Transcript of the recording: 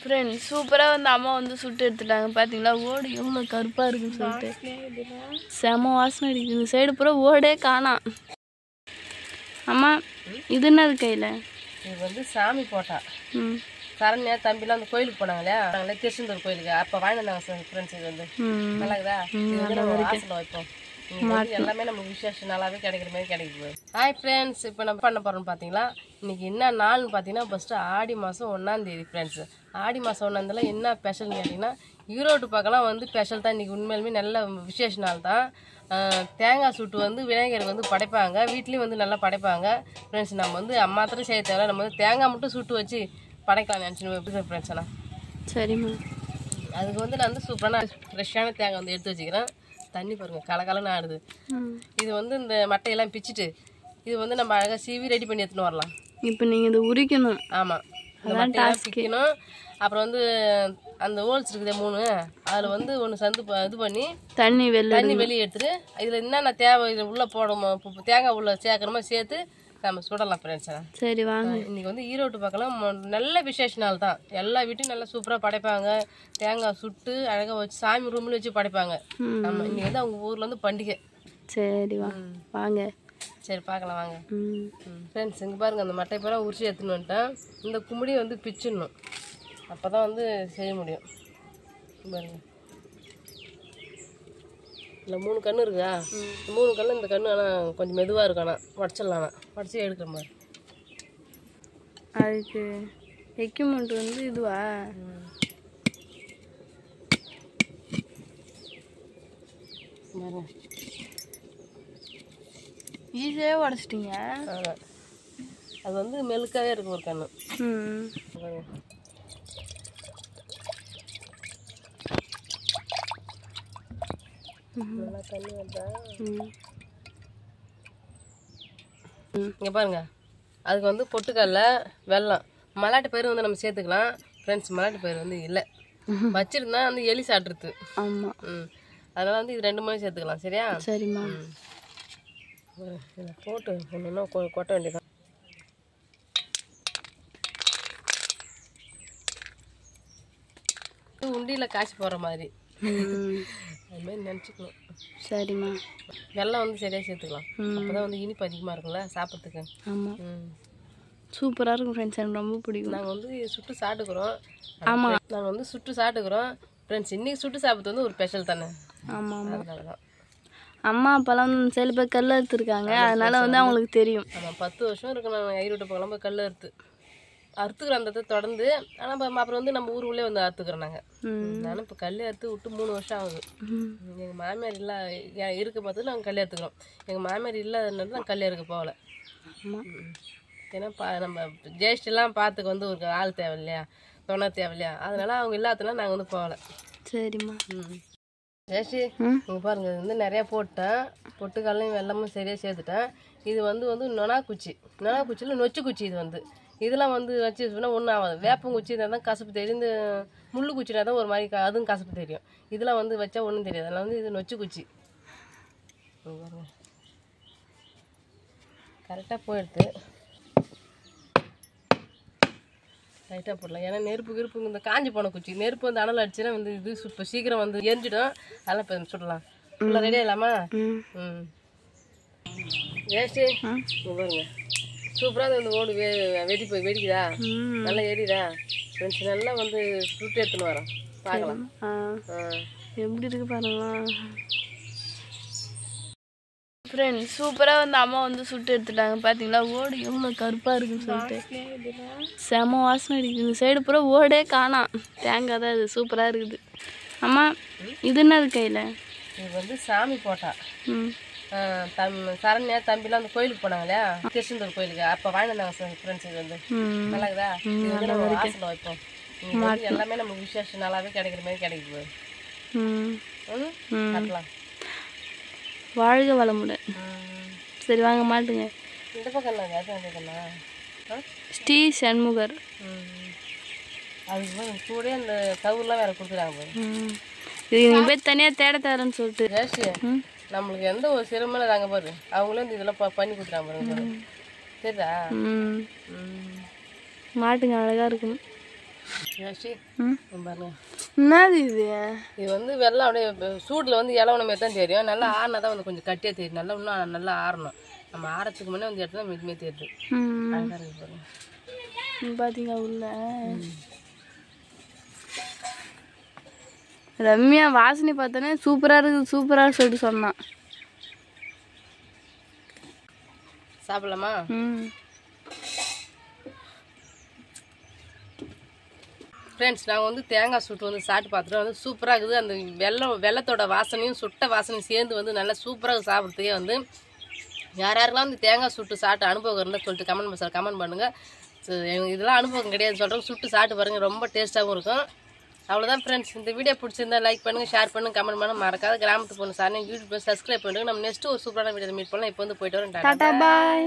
Friend சூப்பராக வந்து அம்மா வந்து சுட்டு எடுத்துட்டாங்க. பார்த்தீங்களா ஓடு எவ்வளோ கருப்பாக இருக்குன்னு சொல்லிட்டு செம வாசனை அடிக்குது. இந்த சைடு பூரா ஓடே காணாம். அம்மா இது என்னது கையில்? இது வந்து சாமி போட்டா. சரண்யா தம்பிலாம் அந்த கோயிலுக்கு போனாங்களே திருச்செந்தூர் கோயிலுக்கு அப்போ வாங்கி வந்தாங்க ஃப்ரெண்ட்ஸ். இது வந்து நல்லா இருக்குதா? இது வந்து நம்ம வாசலில் வைப்போம். எல்லாமே நமக்கு விசேஷம் நல்லாவே கிடைக்கிற மாதிரி கிடைக்குது. ஹாய் ஃப்ரெண்ட்ஸ், இப்போ நம்ம பண்ண போகிறோம்னு பார்த்தீங்களா, இன்றைக்கி என்ன நாள்னு பார்த்தீங்கன்னா ஃபஸ்ட்டு ஆடி மாதம் 1ஆம் தேதி ஃப்ரெண்ட்ஸ். ஆடி மாதம் 1ஆம் என்ன ஸ்பெஷல்னு கேட்டிங்கன்னா, ஈரோடு பக்கம்லாம் வந்து ஸ்பெஷல் தான். இன்றைக்கி உண்மையிலுமே நல்ல விசேஷ நாள் தான். தேங்காய் சுட்டு வந்து விநாயகர் வந்து படைப்பாங்க, வீட்லேயும் வந்து நல்லா படைப்பாங்க ஃப்ரெண்ட்ஸ். நம்ம வந்து அம்மாத்திரம் செய்ய தேவை, நம்ம வந்து தேங்காய் மட்டும் சுட்டு வச்சு படைக்கலாம் நினச்சின்னு எப்படி ஃப்ரெண்ட்ஸ். ஆனால் சரிம்மா, அதுக்கு வந்து நான் வந்து சூப்பரான ஃப்ரெஷ்ஷான தேங்காய் வந்து எடுத்து வச்சுக்கிறேன். தண்ணி பாருங்கள் கலகலன்னு ஆடுது. இது வந்து இந்த மட்டையெல்லாம் பிச்சுட்டு இது வந்து நம்ம அழகாக சீவி ரெடி பண்ணி எடுத்துன்னு வரலாம். இப்போ நீங்கள் இதை உரிக்கணும். ஆமாம், இந்த மட்டையெல்லாம் பிக்கணும். அப்புறம் வந்து அந்த ஹோல்ஸ் இருக்குது 3, அதில் வந்து ஒன்று சந்து இது பண்ணி தண்ணி வெளியே எடுத்துட்டு இதில் என்னென்ன தேவை இதில் உள்ளே போடணும், தேங்காய் உள்ளே சேர்க்குறோமோ சேர்த்து நம்ம சுடலாம் ஃப்ரெண்ட்ஸ். சரி வாங்க. இன்றைக்கி வந்து ஈரோடு பக்கம் நல்ல விசேஷ நாள் தான். எல்லா வீட்டையும் நல்லா சூப்பராக படைப்பாங்க. தேங்காய் சுட்டு அழகாக வச்சு சாமி ரூமில் வச்சு படைப்பாங்க. நம்ம இன்றைக்கி வந்து அவங்க ஊரில் வந்து பண்டிகை. சரி வாங்க. சரி பார்க்கலாம் வாங்க ஃப்ரெண்ட்ஸ். இங்கே பாருங்கள், அந்த மட்டை பூரா உரிச்சு எடுத்துன்னு வந்துட்டேன். இந்த கும்பிடி வந்து பிச்சிடணும், அப்போ தான் வந்து செய்ய முடியும். பாருங்க, இல்லை 3 கன்று இருக்குதா, 3 கன்று. இந்த கன்று ஆனால் கொஞ்சம் மெதுவாக இருக்கும், ஆனால் உடச்சிடலாம். உடச்சி எடுக்கிற மாதிரி. அதுக்கு எக்யூப்மெண்ட் வந்து இதுவா? ஈஸியாக உடச்சிட்டிங்க. அது வந்து மெழுக்காவே இருக்கும் ஒரு கன்று. நல்லா தண்ணி வந்தா இங்கே பாருங்க. அதுக்கு வந்து பொட்டுக்கடல, வெல்லம், மல்லாட்டு பயிர் வந்து நம்ம சேர்த்துக்கலாம் ஃப்ரெண்ட்ஸ். மல்லாட்டு பயிர் வந்து இல்லை, வச்சிருந்தா வந்து எலி சாப்பிட்றது. ஆமாம், அதனால் வந்து இது 2 மணி சேர்த்துக்கலாம். சரியா? சரிம்மா. இதில் போட்டு ஒன்று கொட்ட வேண்டியதான். உண்டியில் காய்ச்சி போடுற மாதிரி அதுமாதிரி நினச்சிக்கணும். சரிம்மா. வெல்லம் வந்து சரியாக சேர்த்துக்கலாம், அப்போ தான் வந்து இனிப்பு அதிகமாக இருக்கும்ல சாப்பிட்றதுக்கு. ஆமாம், சூப்பராக இருக்கும் ஃப்ரெண்ட்ஸ். எனக்கு ரொம்ப பிடிக்கும். நாங்கள் வந்து சுட்டு சாப்பிட்டுக்கிறோம். ஆமாம், நாங்கள் வந்து சுட்டு சாப்பிட்டுக்கிறோம் ஃப்ரெண்ட்ஸ். இன்றைக்கி சுட்டு சாப்பிட்றது வந்து ஒரு ஸ்பெஷல் தானே. ஆமாம் ஆமாம், அதனால தான். அம்மா அப்போல்லாம் சில பேர் கல் அறுத்துருக்காங்க, அதனால வந்து அவங்களுக்கு தெரியும். ஆமாம், 10 வருஷம் இருக்கு நான் ஈரோட்டு பக்கம் போய் கல் அறுத்துக்கிறோம் அந்த தொடர்ந்து. ஆனால் அப்புறம் வந்து நம்ம ஊருக்குள்ளே வந்து அறுத்துக்கிறோம் நாங்கள். நானும் இப்போ கல் அறுத்து விட்டு 3 வருஷம் ஆகுது. எங்கள் மாமியார் இல்லை இருக்க பார்த்து நாங்கள் கல் அறுத்துக்கிறோம். எங்கள் மாமியார் இல்லாதனால நாங்கள் கல் அறுக்க போகல. ஏன்னா நம்ம ஜேஷ்டெல்லாம் பார்த்துக்க வந்து ஒரு ஆள் தேவை இல்லையா, துணை தேவை இல்லையா, அதனால அவங்க இல்லாதனால நாங்கள் வந்து போகல. சரிம்மா. ஜேஷ்டி இங்கே பாருங்க, இது வந்து நிறையா போட்டேன். பொட்டுக்கல்லையும் வெல்லமும் சரியாக சேர்த்துட்டேன். இது வந்து நொனாக்குச்சியில் நொச்சு குச்சி. இது வந்து இதெல்லாம் வந்து வச்சு சொன்னால் ஒன்றும் ஆகாது. வேப்பங்குச்சி இருந்தால் தான் கசப்பு தெரியும், இந்த முள்ளு குச்சினா தான் ஒரு மாதிரி அதுவும் கசப்பு தெரியும். இதெல்லாம் வந்து வச்சா ஒன்றும் தெரியாது. அதனால் வந்து இது நொச்சு குச்சி. கரெக்டாக போயிடுது, லைட்டாக போடலாம். ஏன்னா நெருப்பு இந்த காஞ்சி போன குச்சி நெருப்பு வந்து அனல் அடிச்சுன்னா வந்து இது இப்போ சீக்கிரம் வந்து எரிஞ்சிடும். அதெல்லாம் இப்போ சுடலாம். ஃபுல்லாக ரெடியாக இல்லாமா? ஜேஷ்டி பாருங்க, சூப்பராக வந்து ஓடு வெடிக்குதா, நல்லா எரியுதா ஃப்ரெண்ட்ஸ். நல்லா வந்து சுட்டு எடுத்துன்னு வரோம், பார்க்கலாம் எப்படி இருக்கு பாருங்களா ஃப்ரெண்ட்ஸ். சூப்பராக வந்து அம்மா வந்து சுட்டு எடுத்துட்டாங்க. பார்த்தீங்களா ஓடு எவ்வளோ கருப்பாக இருக்குன்னு சொல்லிட்டு செம வாசனை அடிக்குது. இந்த சைடு பூரா ஓடே காணாம், தேங்காய் தான். இது சூப்பராக இருக்குது. அம்மா இது என்னது கையில்? இது வந்து சாமி போட்டா. சரண்யா தம்பிலாம் அந்த கோயிலுக்கு போனாங்களே திருச்செந்தூர் கோயிலுக்கு அப்போ வாங்கி வந்தாங்க ஃப்ரெண்ட்ஸ். இது வந்து நல்லா இருக்குதா? இது வந்து நம்ம வாசலில் வைப்போம். எல்லாமே நமக்கு விசேஷம் நல்லாவே கிடைக்கிற மாதிரி கிடைக்குது. பார்க்கலாம். வாழ்க வளமுடன். சரி வாங்க மாட்டுங்க. இந்த பக்கம் ஸ்ரீ சண்முகர். அதுக்கு கூட அந்த கவுர்லாம் வேற கொடுத்துறாங்க. இது நீங்கள் போய் தனியாக தேட தரேன்னு சொல்லிட்டு ஜேஷ்டி நம்மளுக்கு எந்த ஒரு சிரமம் தாங்க பாரு, அவங்களே இந்த இதெல்லாம் பண்ணி கொடுத்துறாங்க பாருங்க. சரிதா? மாட்டுங்க அழகாக இருக்கும். பாருங்க என்னது இது? இது வந்து வெள்ளம் அப்படியே சூடில் வந்து இலவன மாரி தான் தெரியும். நல்லா ஆறினா தான் வந்து கொஞ்சம் கட்டியாக தெரியும். நல்லா இன்னும் நல்லா ஆறணும். நம்ம ஆறத்துக்கு முன்னே வந்து எடுத்து தான் இதுமாரி தெரியுது. அழகாக இருக்குது பாருங்க. பார்த்தீங்க உள்ள ரம்யா வாசனை பார்த்தோன்னே சூப்பராக இருக்குது சூப்பராக சொல்லிட்டு சொன்னான். சாப்பிடலாமா? ஃப்ரெண்ட்ஸ் நாங்கள் வந்து தேங்காய் சுட்டு வந்து சாப்பிட்டு பார்த்துட்டோம். வந்து சூப்பராக இருக்குது. அந்த வெள்ளத்தோட வாசனையும் சுட்ட வாசனையும் சேர்ந்து வந்து நல்லா சூப்பராக சாப்பிட்றதுக்கே வந்து யாரெல்லாம் வந்து தேங்காய் சுட்டு சாப்பிட்டு அனுபவம் இருந்தால் சொல்லிட்டு கமெண்ட் பண்ணுங்கள். இதெல்லாம் அனுபவம் கிடையாது சொல்கிறோம். சுட்டு சாப்பிட்டு பாருங்கள், ரொம்ப டேஸ்ட்டாகவும் இருக்கும். அவ்வளோதான் ஃப்ரெண்ட்ஸ். இந்த வீடியோ பிடிச்சிருந்தா லைக் பண்ணுங்கள், ஷேர் பண்ணுங்கள், கமெண்ட் பண்ணுங்கள். மறக்காத கிராமத்து பொண்ணு சார் யூடியூப் சப்ஸ்கிரைப் பண்ணுங்கள். நம்ம நெக்ஸ்ட்டு ஒரு சூப்பரான வீடியோ மீட் பண்ணலாம். இப்போ வந்து போயிட்டு வரோம். டாடா பாய்.